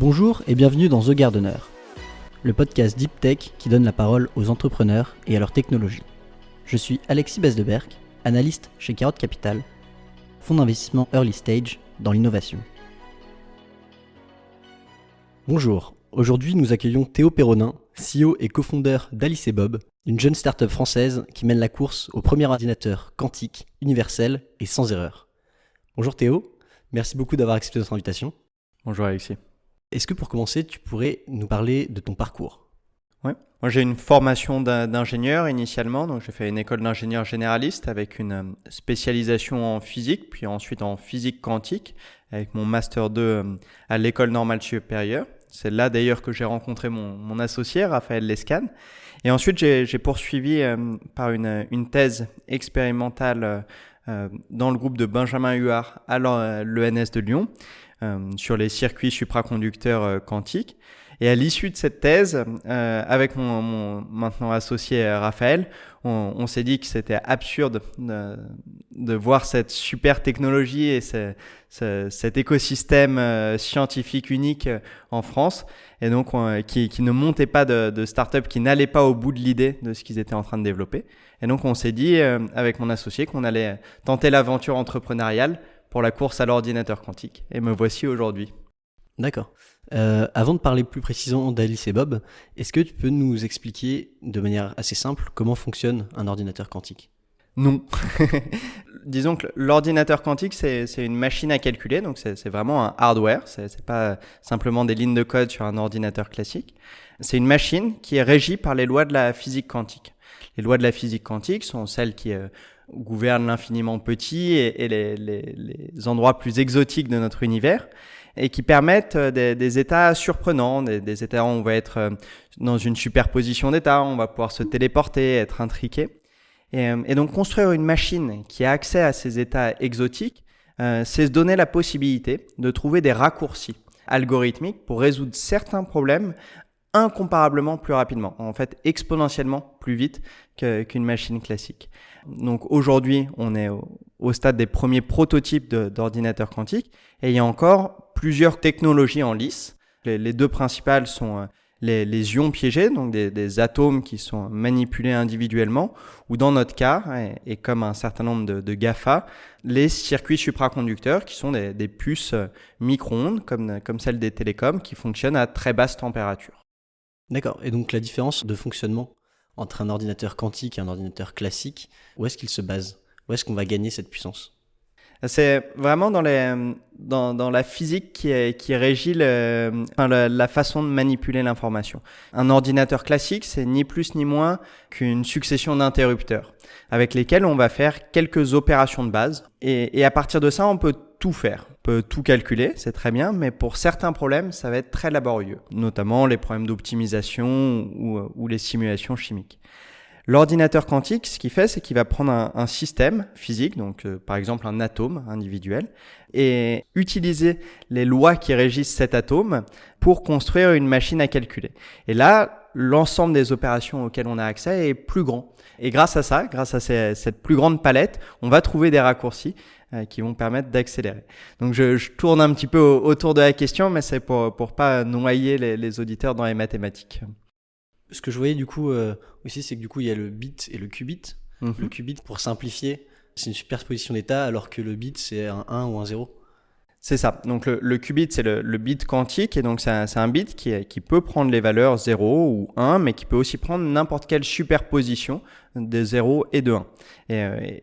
Bonjour et bienvenue dans The Gardener, le podcast Deep Tech qui donne la parole aux entrepreneurs et à leur technologie. Je suis Alexis Besdeberg, analyste chez Carotte Capital, fonds d'investissement early stage dans l'innovation. Bonjour, aujourd'hui nous accueillons Théo Perronin, CEO et cofondeur d'Alice et Bob, une jeune start-up française qui mène la course au premier ordinateur quantique, universel et sans erreur. Bonjour Théo, merci beaucoup d'avoir accepté notre invitation. Bonjour Alexis. Est-ce que pour commencer, tu pourrais nous parler de ton parcours ? Ouais. Moi j'ai une formation d'ingénieur initialement, donc j'ai fait une école d'ingénieur généraliste avec une spécialisation en physique, puis ensuite en physique quantique avec mon master 2 à l'école normale supérieure. C'est là d'ailleurs que j'ai rencontré mon associé Raphaël Lescane. Et ensuite j'ai poursuivi par une thèse expérimentale dans le groupe de Benjamin Huard à l'ENS de Lyon sur les circuits supraconducteurs quantiques. Et à l'issue de cette thèse, avec mon maintenant associé Raphaël, on s'est dit que c'était absurde de voir cette super technologie et cet écosystème scientifique unique en France, et donc qui ne montait pas de start-up, qui n'allait pas au bout de l'idée de ce qu'ils étaient en train de développer. Et donc on s'est dit avec mon associé qu'on allait tenter l'aventure entrepreneuriale pour la course à l'ordinateur quantique. Et me voici aujourd'hui. D'accord. Avant de parler plus précisément d'Alice et Bob, est-ce que tu peux nous expliquer de manière assez simple comment fonctionne un ordinateur quantique ? Non. Disons que l'ordinateur quantique, c'est une machine à calculer, donc c'est vraiment un hardware, c'est pas simplement des lignes de code sur un ordinateur classique. C'est une machine qui est régie par les lois de la physique quantique. Les lois de la physique quantique sont celles qui gouvernent l'infiniment petit et les endroits plus exotiques de notre univers, et qui permettent des états surprenants, des états où on va être dans une superposition d'états, on va pouvoir se téléporter, être intriqué. Et donc construire une machine qui a accès à ces états exotiques, c'est se donner la possibilité de trouver des raccourcis algorithmiques pour résoudre certains problèmes incomparablement plus rapidement, en fait exponentiellement plus vite qu'une machine classique. Donc aujourd'hui, on est au stade des premiers prototypes d'ordinateurs quantiques, et il y a encore plusieurs technologies en lice. Les deux principales sont les ions piégés, donc des atomes qui sont manipulés individuellement, ou dans notre cas, et comme un certain nombre de GAFA, les circuits supraconducteurs qui sont des puces micro-ondes, comme celles des télécoms, qui fonctionnent à très basse température. D'accord. Et donc la différence de fonctionnement entre un ordinateur quantique et un ordinateur classique, où est-ce qu'il se base ? Où est-ce qu'on va gagner cette puissance ? C'est vraiment dans la physique qui régit la façon de manipuler l'information. Un ordinateur classique, c'est ni plus ni moins qu'une succession d'interrupteurs avec lesquels on va faire quelques opérations de base. Et à partir de ça, on peut tout faire. On peut tout calculer, c'est très bien, mais pour certains problèmes, ça va être très laborieux, notamment les problèmes d'optimisation ou les simulations chimiques. L'ordinateur quantique, ce qu'il fait, c'est qu'il va prendre un système physique, donc par exemple un atome individuel, et utiliser les lois qui régissent cet atome pour construire une machine à calculer. Et là, l'ensemble des opérations auxquelles on a accès est plus grand. Et grâce à ça, grâce à cette plus grande palette, on va trouver des raccourcis qui vont permettre d'accélérer. Donc je tourne un petit peu autour de la question, mais c'est pour pas noyer les auditeurs dans les mathématiques. Ce que je voyais du coup aussi, c'est que du coup il y a le bit et le qubit. Le qubit, pour simplifier, c'est une superposition d'états, alors que le bit c'est un 1 ou un 0. C'est ça. Donc le qubit, c'est le bit quantique, et donc c'est un bit qui peut prendre les valeurs 0 ou 1, mais qui peut aussi prendre n'importe quelle superposition de 0 et de 1.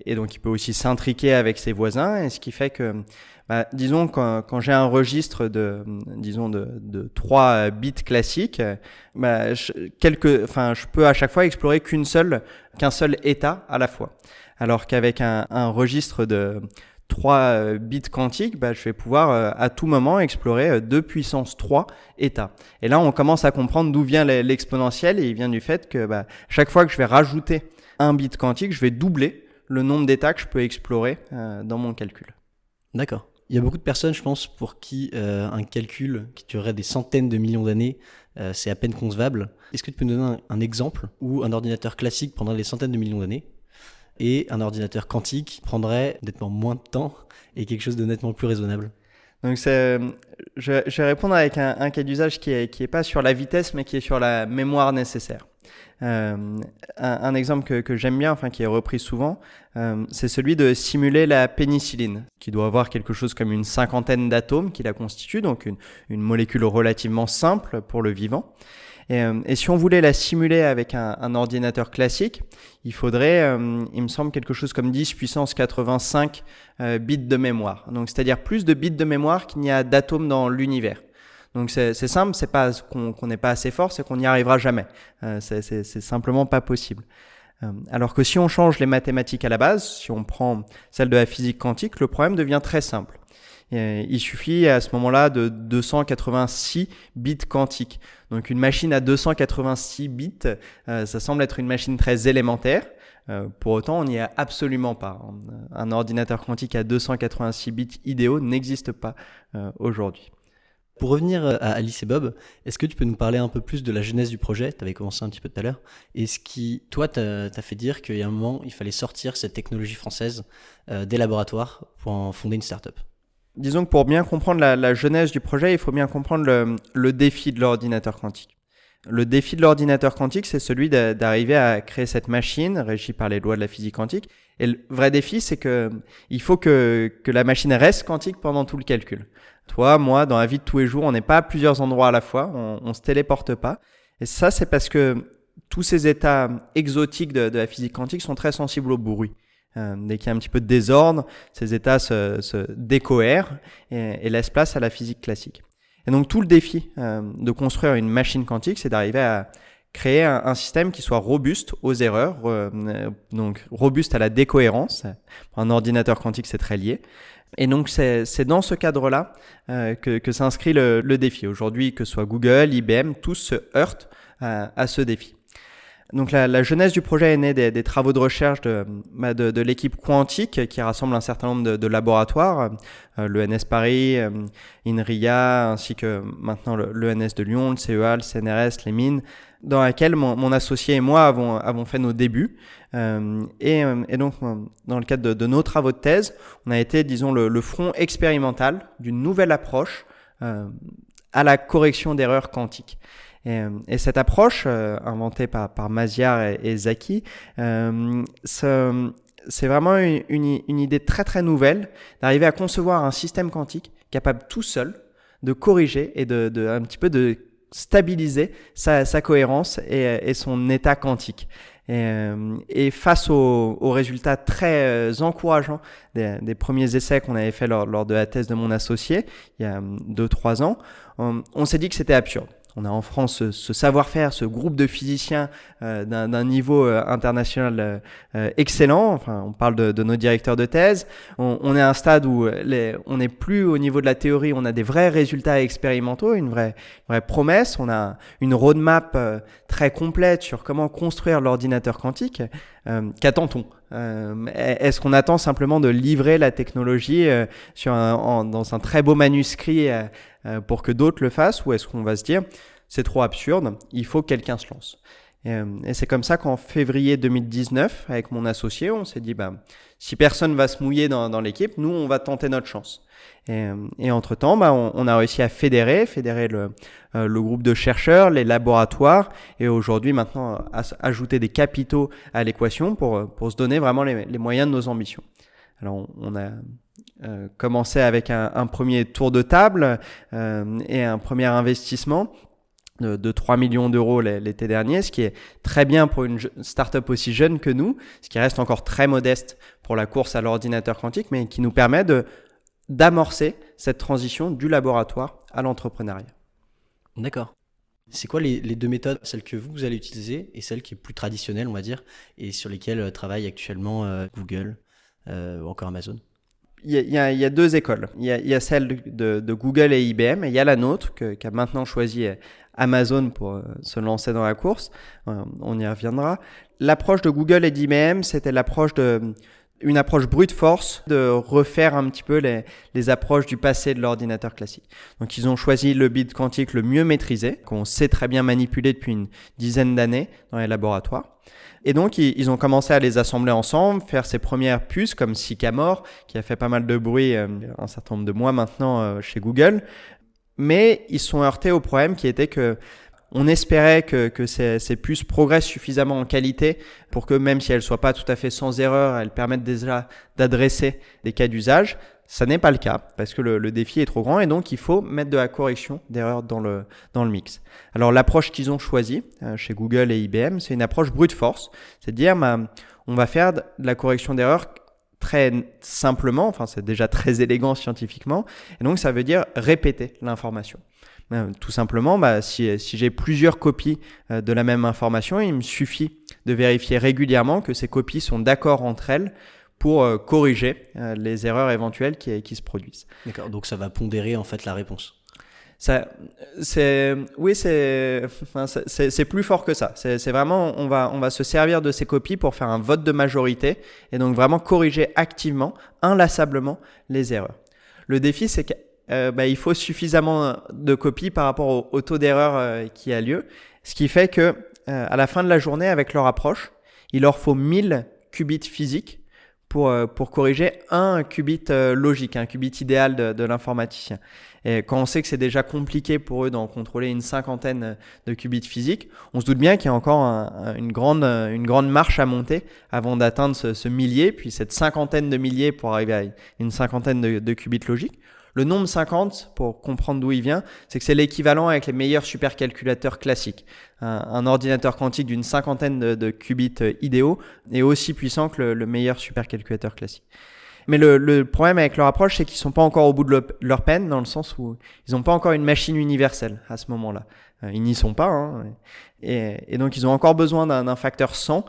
Et donc il peut aussi s'intriquer avec ses voisins, et ce qui fait que disons quand j'ai un registre de 3 bits classiques, je peux à chaque fois explorer qu'un seul état à la fois. Alors qu'avec un registre de 3 bits quantiques, je vais pouvoir à tout moment explorer 2 puissance 3 états. Et là, on commence à comprendre d'où vient l'exponentiel, et il vient du fait que chaque fois que je vais rajouter un bit quantique, je vais doubler le nombre d'états que je peux explorer dans mon calcul. D'accord. Il y a beaucoup de personnes, je pense, pour qui un calcul qui durerait des centaines de millions d'années, c'est à peine concevable. Est-ce que tu peux nous donner un exemple où un ordinateur classique prendrait des centaines de millions d'années et un ordinateur quantique prendrait nettement moins de temps et quelque chose de nettement plus raisonnable? Donc je vais répondre avec un cas d'usage qui est pas sur la vitesse, mais qui est sur la mémoire nécessaire. Un exemple que j'aime bien, enfin qui est repris souvent, c'est celui de simuler la pénicilline, qui doit avoir quelque chose comme une 50aine d'atomes qui la constituent, donc une molécule relativement simple pour le vivant. Et si on voulait la simuler avec un ordinateur classique, il faudrait, il me semble, quelque chose comme 10 puissance 85 bits de mémoire. Donc, c'est-à-dire plus de bits de mémoire qu'il n'y a d'atomes dans l'univers. Donc, c'est simple, c'est pas qu'on n'est pas assez fort, c'est qu'on n'y arrivera jamais. C'est simplement pas possible. Alors que si on change les mathématiques à la base, si on prend celle de la physique quantique, le problème devient très simple. Il suffit à ce moment-là de 286 bits quantiques. Donc une machine à 286 bits, ça semble être une machine très élémentaire. Pour autant, on n'y est absolument pas. Un ordinateur quantique à 286 bits idéaux n'existe pas aujourd'hui. Pour revenir à Alice et Bob, est-ce que tu peux nous parler un peu plus de la genèse du projet? Tu avais commencé un petit peu tout à l'heure. Et ce qui, toi, t'a fait dire qu'il y a un moment, il fallait sortir cette technologie française des laboratoires pour en fonder une start-up? Disons que pour bien comprendre la genèse du projet, il faut bien comprendre le défi de l'ordinateur quantique. Le défi de l'ordinateur quantique, c'est celui d'arriver à créer cette machine régie par les lois de la physique quantique. Et le vrai défi, c'est que il faut que la machine reste quantique pendant tout le calcul. Toi, moi, dans la vie de tous les jours, on n'est pas à plusieurs endroits à la fois, on se téléporte pas. Et ça, c'est parce que tous ces états exotiques de la physique quantique sont très sensibles au bruit. Dès qu'il y a un petit peu de désordre, ces états se décohèrent et laissent place à la physique classique. Et donc tout le défi de construire une machine quantique, c'est d'arriver à créer un système qui soit robuste aux erreurs, donc robuste à la décohérence. Pour un ordinateur quantique, c'est très lié. Et donc c'est dans ce cadre-là que s'inscrit le défi. Aujourd'hui, que ce soit Google, IBM, tous se heurtent à ce défi. Donc la genèse du projet est née des travaux de recherche de l'équipe quantique qui rassemble un certain nombre de laboratoires, l'ENS Paris, INRIA, ainsi que maintenant l'ENS de Lyon, le CEA, le CNRS, les mines, dans laquelle mon associé et moi avons fait nos débuts. Et donc, dans le cadre de nos travaux de thèse, on a été, disons, le front expérimental d'une nouvelle approche à la correction d'erreurs quantiques. Et cette approche, inventée par Maziar et Zaki, c'est vraiment une idée très très nouvelle d'arriver à concevoir un système quantique capable tout seul de corriger et de un petit peu de stabiliser sa cohérence et son état quantique. Et face aux résultats très encourageants des premiers essais qu'on avait fait lors de la thèse de mon associé, il y a 2-3 ans, on s'est dit que c'était absurde. On a en France ce savoir-faire, ce groupe de physiciens d'un niveau international excellent. Enfin, on parle de nos directeurs de thèse. On est à un stade où on n'est plus au niveau de la théorie. On a des vrais résultats expérimentaux, une vraie promesse. On a une roadmap très complète sur comment construire l'ordinateur quantique. Qu'attend-on ? Est-ce qu'on attend simplement de livrer la technologie dans un très beau manuscrit pour que d'autres le fassent, ou est-ce qu'on va se dire c'est trop absurde, il faut que quelqu'un se lance. Et c'est comme ça qu'en février 2019, avec mon associé, on s'est dit si personne va se mouiller dans l'équipe, nous on va tenter notre chance. Et entre-temps, on a réussi à fédérer le groupe de chercheurs, les laboratoires, et aujourd'hui maintenant ajouter des capitaux à l'équation pour se donner vraiment les moyens de nos ambitions. Alors on a commencé avec un premier tour de table et un premier investissement de 3 millions d'euros l'été dernier, ce qui est très bien pour une start-up aussi jeune que nous, ce qui reste encore très modeste pour la course à l'ordinateur quantique, mais qui nous permet d'amorcer cette transition du laboratoire à l'entrepreneuriat. D'accord. C'est quoi les deux méthodes, celle que vous allez utiliser et celle qui est plus traditionnelle, on va dire, et sur lesquelles travaille actuellement Google ou encore Amazon? Il y a deux écoles. Il y a celle de Google et IBM, et il y a la nôtre qu'a maintenant choisi Amazon pour se lancer dans la course. On y reviendra. L'approche de Google et d'IBM, c'était l'approche de une approche brute force de refaire un petit peu les approches du passé de l'ordinateur classique. Donc ils ont choisi le bit quantique le mieux maîtrisé, qu'on sait très bien manipuler depuis une dizaine d'années dans les laboratoires. Et donc ils ont commencé à les assembler ensemble, faire ces premières puces comme Sycamore, qui a fait pas mal de bruit un certain nombre de mois maintenant chez Google. Mais ils se sont heurtés au problème qui était que on espérait que ces puces progressent suffisamment en qualité pour que même si elles ne soient pas tout à fait sans erreur, elles permettent déjà d'adresser des cas d'usage. Ça n'est pas le cas parce que le défi est trop grand et donc il faut mettre de la correction d'erreurs dans le mix. Alors l'approche qu'ils ont choisie chez Google et IBM, c'est une approche brute force. C'est-à-dire on va faire de la correction d'erreurs très simplement, enfin c'est déjà très élégant scientifiquement, et donc ça veut dire répéter l'information. Tout simplement, si j'ai plusieurs copies de la même information, il me suffit de vérifier régulièrement que ces copies sont d'accord entre elles pour corriger les erreurs éventuelles qui se produisent. D'accord, donc ça va pondérer en fait la réponse. C'est plus fort que ça. C'est vraiment, on va se servir de ces copies pour faire un vote de majorité et donc vraiment corriger activement, inlassablement les erreurs. Le défi, c'est qu'il faut suffisamment de copies par rapport au taux d'erreur qui a lieu, ce qui fait que à la fin de la journée, avec leur approche, il leur faut 1000 qubits physiques pour corriger un qubit logique, un qubit idéal de l'informaticien. Et quand on sait que c'est déjà compliqué pour eux d'en contrôler une cinquantaine de qubits physiques, on se doute bien qu'il y a encore une grande marche à monter avant d'atteindre ce millier, puis cette cinquantaine de milliers pour arriver à une cinquantaine de qubits logiques. Le nombre 50, pour comprendre d'où il vient, c'est que c'est l'équivalent avec les meilleurs supercalculateurs classiques. Un ordinateur quantique d'une cinquantaine de qubits idéaux est aussi puissant que le meilleur supercalculateur classique. Mais le problème avec leur approche, c'est qu'ils sont pas encore au bout de leur peine, dans le sens où ils n'ont pas encore une machine universelle à ce moment-là. Ils n'y sont pas, hein, et donc ils ont encore besoin d'un facteur 100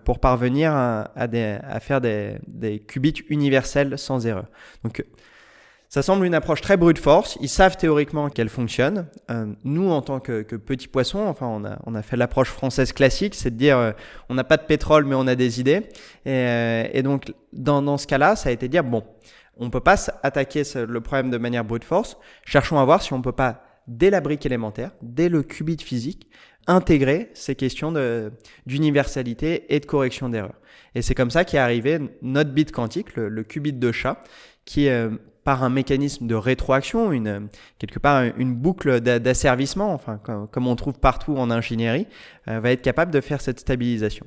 pour parvenir à faire des qubits universels sans erreur. Donc ça semble une approche très brute force. Ils savent théoriquement qu'elle fonctionne. Nous, en tant que petits poissons, enfin, on a fait l'approche française classique, c'est de dire on n'a pas de pétrole, mais on a des idées. Et donc, dans ce cas-là, ça a été de dire bon, on peut pas attaquer le problème de manière brute force. Cherchons à voir si on peut pas, dès la brique élémentaire, dès le qubit physique, intégrer ces questions d'universalité et de correction d'erreurs. Et c'est comme ça qu'est arrivé notre bit quantique, le qubit de chat, qui par un mécanisme de rétroaction, quelque part une boucle d'asservissement, enfin comme on trouve partout en ingénierie, va être capable de faire cette stabilisation.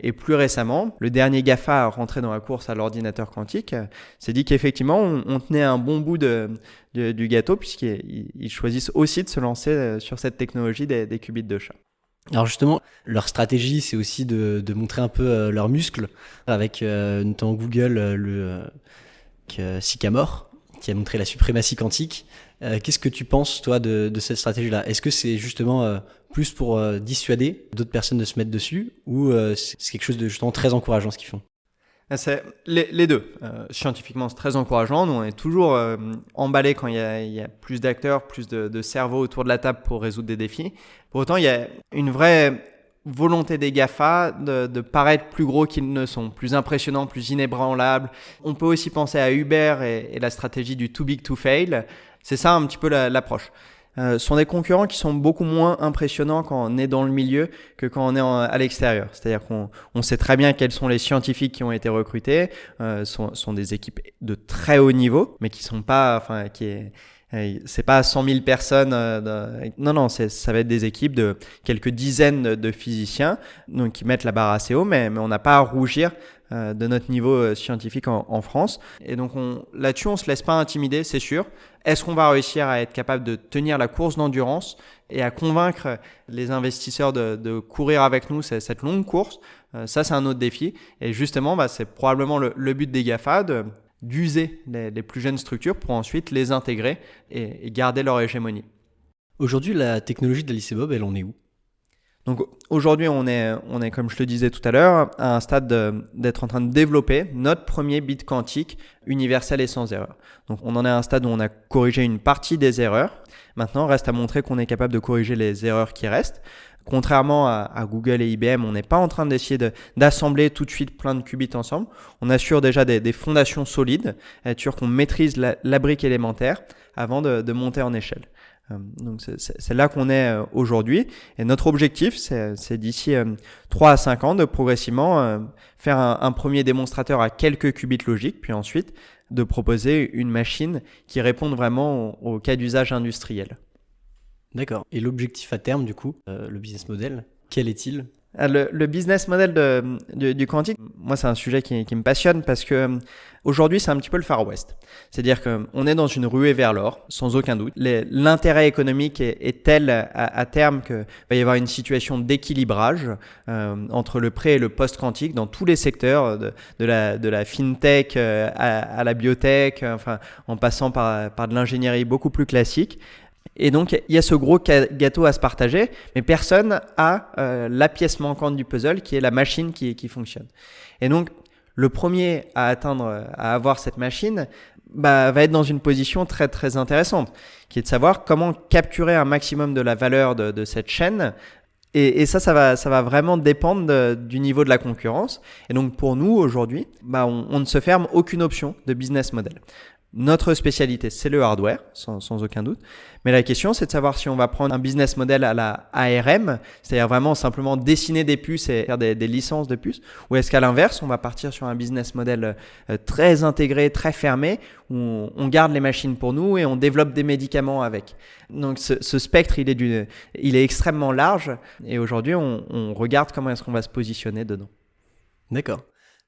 Et plus récemment, le dernier GAFA à rentrer dans la course à l'ordinateur quantique s'est dit qu'effectivement on tenait un bon bout du gâteau, puisqu'ils choisissent aussi de se lancer sur cette technologie des qubits de chat. Alors justement, leur stratégie, c'est aussi de montrer un peu leurs muscles, avec notamment Google, Sycamore, qui a montré la suprématie quantique. Qu'est-ce que tu penses, toi, de cette stratégie-là ? Est-ce que c'est justement plus pour dissuader d'autres personnes de se mettre dessus, ou c'est quelque chose de justement très encourageant ce qu'ils font ? C'est les deux. Scientifiquement, c'est très encourageant. Nous, on est toujours emballés quand il y a plus d'acteurs, plus de cerveaux autour de la table pour résoudre des défis. Pour autant, il y a une vraie volonté des GAFA de paraître plus gros qu'ils ne sont, plus impressionnants, plus inébranlables. On peut aussi penser à Uber et la stratégie du too big to fail. C'est ça un petit peu l'approche. Ce sont des concurrents qui sont beaucoup moins impressionnants quand on est dans le milieu que quand on est à l'extérieur. C'est-à-dire qu'on sait très bien quels sont les scientifiques qui ont été recrutés. Sont des équipes de très haut niveau, mais qui sont pas, enfin, c'est pas 100 000 personnes. Non, ça va être des équipes de quelques dizaines de physiciens, donc qui mettent la barre assez haut, mais on n'a pas à rougir de notre niveau scientifique en France. Et donc là-dessus, on se laisse pas intimider, c'est sûr. Est-ce qu'on va réussir à être capable de tenir la course d'endurance et à convaincre les investisseurs de courir avec nous cette longue course? Ça, c'est un autre défi. Et justement, c'est probablement le but des GAFA d'user les plus jeunes structures pour ensuite les intégrer et garder leur hégémonie. Aujourd'hui, la technologie d'Alice et Bob, elle en est où ? Donc aujourd'hui, on est, comme je le disais tout à l'heure, à un stade d'être en train de développer notre premier bit quantique universel et sans erreur. Donc on en est à un stade où on a corrigé une partie des erreurs. Maintenant, reste à montrer qu'on est capable de corriger les erreurs qui restent. Contrairement à Google et IBM, on n'est pas en train d'essayer d'assembler tout de suite plein de qubits ensemble. On assure déjà des fondations solides, être sûr qu'on maîtrise la brique élémentaire avant de monter en échelle. Donc c'est là qu'on est aujourd'hui. Et notre objectif, c'est d'ici 3 à 5 ans de progressivement faire un premier démonstrateur à quelques qubits logiques, puis ensuite de proposer une machine qui réponde vraiment au cas d'usage industriel. D'accord. Et l'objectif à terme, du coup, le business model, quel est-il ? Le business model du quantique, moi c'est un sujet qui me passionne parce que aujourd'hui c'est un petit peu le Far West. C'est-à-dire qu'on est dans une ruée vers l'or, sans aucun doute. L'intérêt économique est tel à terme qu'il va y avoir une situation d'équilibrage entre le pré et le post-quantique dans tous les secteurs, de la fintech à la biotech, enfin, en passant par de l'ingénierie beaucoup plus classique. Et donc, il y a ce gros gâteau à se partager, mais personne a la pièce manquante du puzzle qui est la machine qui fonctionne. Et donc, le premier à avoir cette machine, va être dans une position très, très intéressante, qui est de savoir comment capturer un maximum de la valeur de cette chaîne. Et ça va vraiment dépendre du niveau de la concurrence. Et donc, pour nous, aujourd'hui, on ne se ferme aucune option de business model. Notre spécialité, c'est le hardware, sans aucun doute. Mais la question, c'est de savoir si on va prendre un business model à la ARM, c'est-à-dire vraiment simplement dessiner des puces et faire des licences de puces, ou est-ce qu'à l'inverse, on va partir sur un business model très intégré, très fermé, où on garde les machines pour nous et on développe des médicaments avec. Donc ce spectre, il est extrêmement large et aujourd'hui, on regarde comment est-ce qu'on va se positionner dedans. D'accord.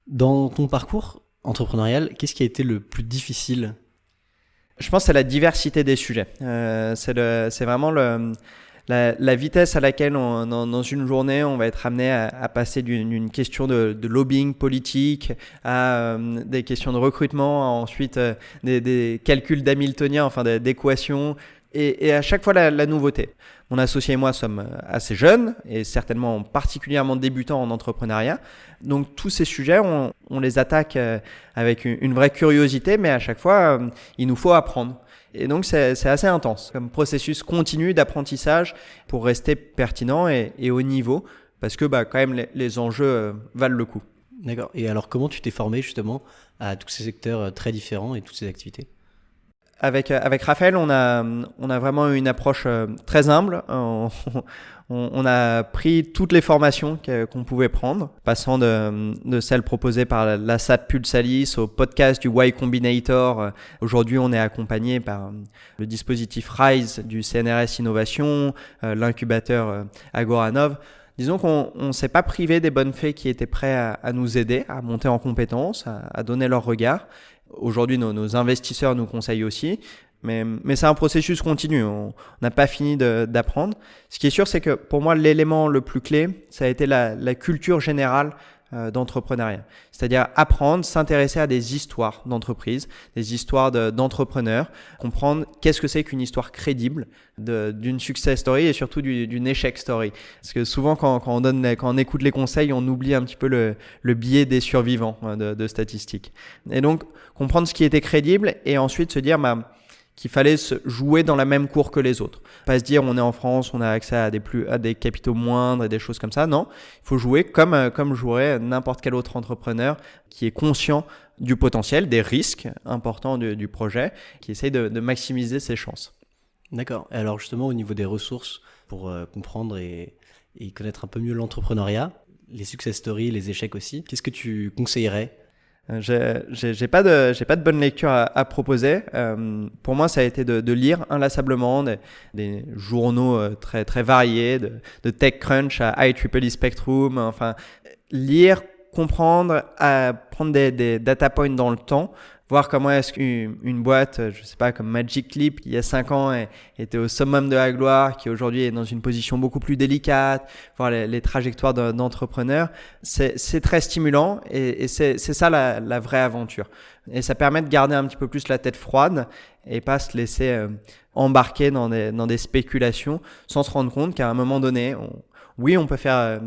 Dans ton parcours entrepreneurial, qu'est-ce qui a été le plus difficile ? Je pense que c'est la diversité des sujets. C'est vraiment la vitesse à laquelle dans une journée, on va être amené à passer d'une question de lobbying politique à des questions de recrutement, ensuite des calculs d'hamiltonien, enfin d'équations. Et à chaque fois, la nouveauté. Mon associé et moi sommes assez jeunes et certainement particulièrement débutants en entrepreneuriat. Donc, tous ces sujets, on les attaque avec une vraie curiosité, mais à chaque fois, il nous faut apprendre. Et donc, c'est assez intense comme processus continu d'apprentissage pour rester pertinent et au niveau parce que quand même, les enjeux valent le coup. D'accord. Et alors, comment tu t'es formé justement à tous ces secteurs très différents et toutes ces activités ? Avec Raphaël, on a vraiment une approche très humble. On a pris toutes les formations qu'on pouvait prendre, passant de celles proposées par la SAP Pulsalis au podcast du Y Combinator. Aujourd'hui, on est accompagné par le dispositif RISE du CNRS Innovation, l'incubateur Agoranov. Disons qu'on ne s'est pas privé des bonnes fées qui étaient prêts à nous aider, à monter en compétences, à donner leur regard. Aujourd'hui, nos investisseurs nous conseillent aussi, mais c'est un processus continu. On n'a pas fini d'apprendre. Ce qui est sûr, c'est que pour moi, l'élément le plus clé, ça a été la culture générale d'entrepreneuriat. C'est-à-dire apprendre, s'intéresser à des histoires d'entreprise, des histoires d'entrepreneurs, comprendre qu'est-ce que c'est qu'une histoire crédible d'une success story et surtout d'une échec story. Parce que souvent, quand on écoute les conseils, on oublie un petit peu le biais des survivants de statistiques. Et donc, comprendre ce qui était crédible et ensuite se dire qu'il fallait se jouer dans la même cour que les autres. Pas se dire on est en France, on a accès à des capitaux moindres et des choses comme ça. Non, il faut jouer comme jouerait n'importe quel autre entrepreneur qui est conscient du potentiel, des risques importants du projet, qui essaye de maximiser ses chances. D'accord. Et alors justement au niveau des ressources pour comprendre et connaître un peu mieux l'entrepreneuriat, les success stories, les échecs aussi, qu'est-ce que tu conseillerais ? J'ai pas de bonne lecture à proposer. Pour moi, ça a été de lire inlassablement des journaux très très variés, de TechCrunch à IEEE Spectrum. Enfin, lire, comprendre, prendre des data points dans le temps, voir comment est-ce qu'une boîte, je sais pas, comme Magic Leap, qui il y a 5 ans était au summum de la gloire, qui aujourd'hui est dans une position beaucoup plus délicate, voir les trajectoires d'entrepreneurs, c'est très stimulant et c'est ça la vraie aventure. Et ça permet de garder un petit peu plus la tête froide et pas se laisser embarquer dans des spéculations sans se rendre compte qu'à un moment donné, oui, on peut faire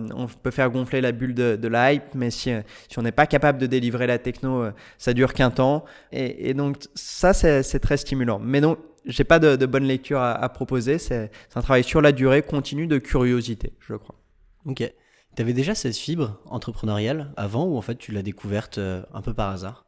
gonfler la bulle de la hype, mais si on n'est pas capable de délivrer la techno, ça dure qu'un temps. Et donc, ça, c'est très stimulant. Mais donc, j'ai pas de bonne lecture à proposer. C'est un travail sur la durée, continu, de curiosité, je crois. Ok. Tu avais déjà cette fibre entrepreneuriale avant ou en fait tu l'as découverte un peu par hasard?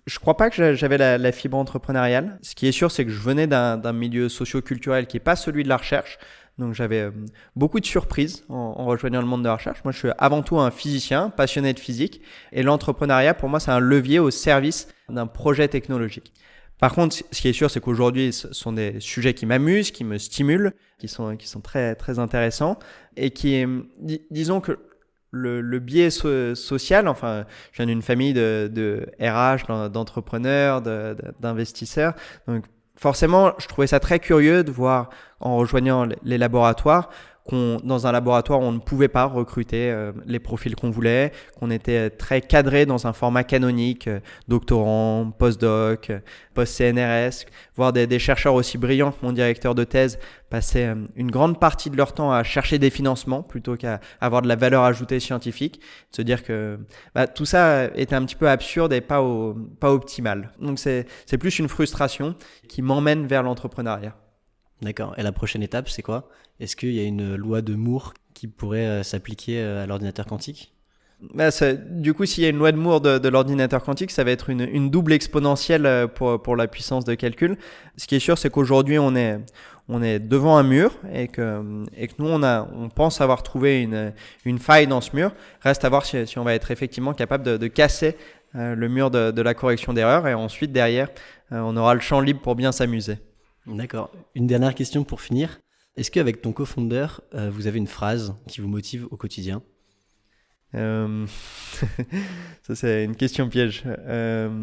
Je crois pas que j'avais la fibre entrepreneuriale. Ce qui est sûr, c'est que je venais d'un milieu socio-culturel qui est pas celui de la recherche. Donc j'avais beaucoup de surprises en rejoignant le monde de la recherche. Moi, je suis avant tout un physicien, passionné de physique. Et l'entrepreneuriat, pour moi, c'est un levier au service d'un projet technologique. Par contre, ce qui est sûr, c'est qu'aujourd'hui, ce sont des sujets qui m'amusent, qui me stimulent, qui sont très, très intéressants. Et qui, disons que le biais social, enfin, je viens d'une famille de RH, d'entrepreneurs, d'investisseurs. Donc, forcément, je trouvais ça très curieux de voir, en rejoignant les laboratoires, dans un laboratoire, on ne pouvait pas recruter les profils qu'on voulait, qu'on était très cadré dans un format canonique, doctorant, postdoc, post-CNRS, voir des chercheurs aussi brillants que mon directeur de thèse passer une grande partie de leur temps à chercher des financements plutôt qu'à avoir de la valeur ajoutée scientifique, de se dire que tout ça était un petit peu absurde et pas optimal. Donc c'est plus une frustration qui m'emmène vers l'entrepreneuriat. D'accord. Et la prochaine étape, c'est quoi? Est-ce qu'il y a une loi de Moore qui pourrait s'appliquer à l'ordinateur quantique? Du coup, s'il y a une loi de Moore de l'ordinateur quantique, ça va être une double exponentielle pour la puissance de calcul. Ce qui est sûr, c'est qu'aujourd'hui, on est devant un mur et que nous, on pense avoir trouvé une faille dans ce mur. Reste à voir si on va être effectivement capable de casser le mur de la correction d'erreur, et ensuite, derrière, on aura le champ libre pour bien s'amuser. D'accord. Une dernière question pour finir. Est-ce qu'avec ton co-founder, vous avez une phrase qui vous motive au quotidien? Ça, c'est une question piège. Je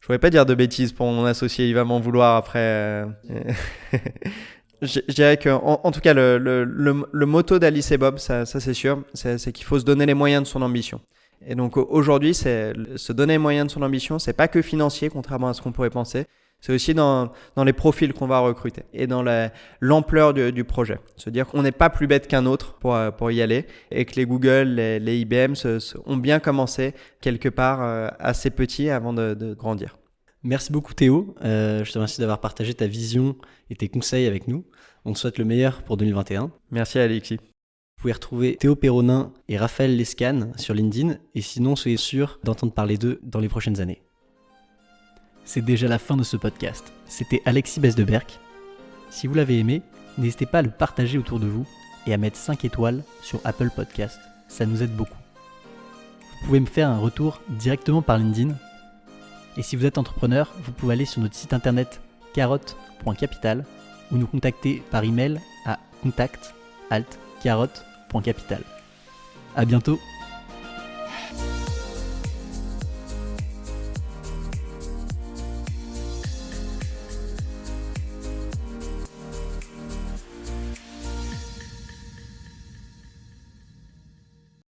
pourrais pas dire de bêtises pour mon associé, il va m'en vouloir après. Je dirais que, en tout cas, le motto d'Alice et Bob, ça c'est sûr, c'est qu'il faut se donner les moyens de son ambition. Et donc aujourd'hui, c'est se donner les moyens de son ambition, c'est pas que financier, contrairement à ce qu'on pourrait penser. C'est aussi dans les profils qu'on va recruter et dans l'ampleur du projet. Se dire qu'on n'est pas plus bête qu'un autre pour y aller, et que les Google, les IBM ont bien commencé quelque part assez petits avant de grandir. Merci beaucoup Théo. Je te remercie d'avoir partagé ta vision et tes conseils avec nous. On te souhaite le meilleur pour 2021. Merci Alexis. Vous pouvez retrouver Théo Péronin et Raphaël Lescane sur LinkedIn, et sinon soyez sûr d'entendre parler d'eux dans les prochaines années. C'est déjà la fin de ce podcast. C'était Alexis Besdeberg. Si vous l'avez aimé, n'hésitez pas à le partager autour de vous et à mettre 5 étoiles sur Apple Podcast. Ça nous aide beaucoup. Vous pouvez me faire un retour directement par LinkedIn. Et si vous êtes entrepreneur, vous pouvez aller sur notre site internet carotte.capital ou nous contacter par email à contact@carotte.capital. À bientôt.